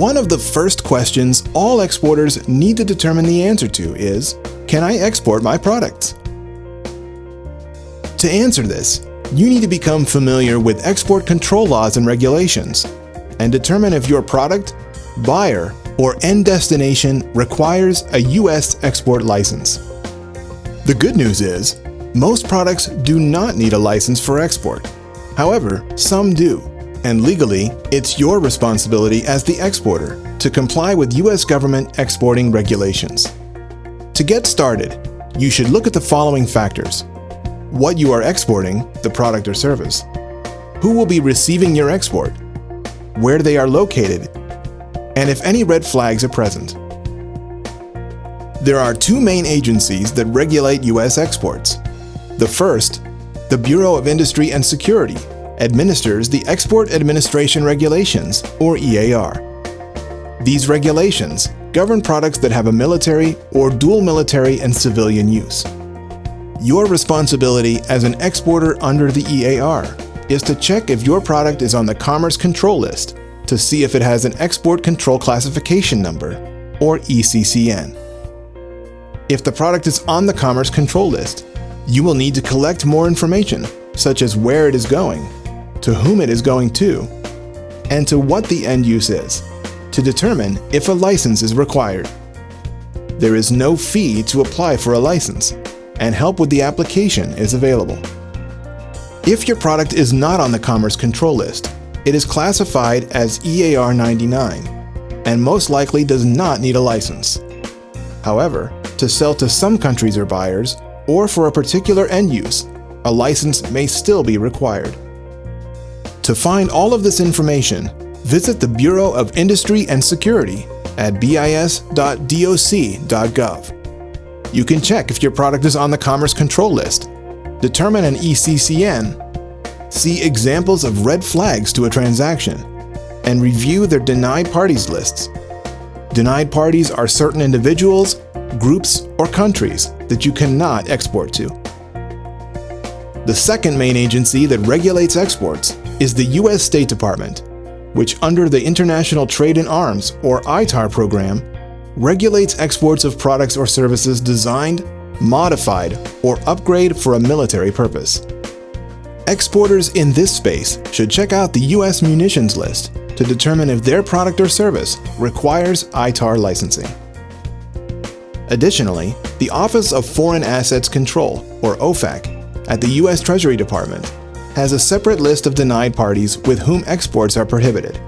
One of the first questions all exporters need to determine the answer to is, can I export my products? To answer this, you need to become familiar with export control laws and regulations, and determine if your product, buyer, or end destination requires a U.S. export license. The good news is, most products do not need a license for export. However, some do, and legally, it's your responsibility as the exporter to comply with U.S. government exporting regulations. To get started, you should look at the following factors: what you are exporting, the product or service, who will be receiving your export, where they are located, and if any red flags are present. There are two main agencies that regulate U.S. exports. The first, the Bureau of Industry and Security, administers the Export Administration Regulations, or EAR. These regulations govern products that have a military or dual military and civilian use. Your responsibility as an exporter under the EAR is to check if your product is on the Commerce Control List to see if it has an Export Control Classification Number, or ECCN. If the product is on the Commerce Control List, you will need to collect more information, such as where it is going, to whom it is going to, and to what the end use is, to determine if a license is required. There is no fee to apply for a license, and help with the application is available. If your product is not on the Commerce Control List, it is classified as EAR 99, and most likely does not need a license. However, to sell to some countries or buyers, or for a particular end use, a license may still be required. To find all of this information, visit the Bureau of Industry and Security at bis.doc.gov. You can check if your product is on the Commerce Control List, determine an ECCN, see examples of red flags to a transaction, and review their denied parties lists. Denied parties are certain individuals, groups, or countries that you cannot export to. The second main agency that regulates exports is the U.S. State Department, which under the International Trade in Arms, or ITAR program, regulates exports of products or services designed, modified, or upgraded for a military purpose. Exporters in this space should check out the U.S. munitions list to determine if their product or service requires ITAR licensing. Additionally, the Office of Foreign Assets Control, or OFAC, at the U.S. Treasury Department has a separate list of denied parties with whom exports are prohibited.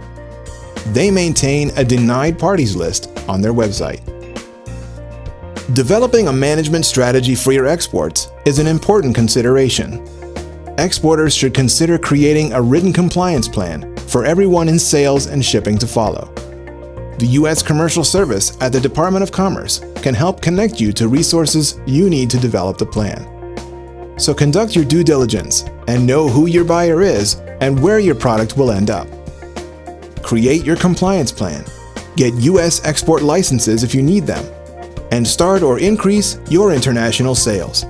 They maintain a denied parties list on their website. Developing a management strategy for your exports is an important consideration. Exporters should consider creating a written compliance plan for everyone in sales and shipping to follow. The U.S. Commercial Service at the Department of Commerce can help connect you to resources you need to develop the plan. So conduct your due diligence and know who your buyer is and where your product will end up. Create your compliance plan, get U.S. export licenses if you need them, and start or increase your international sales.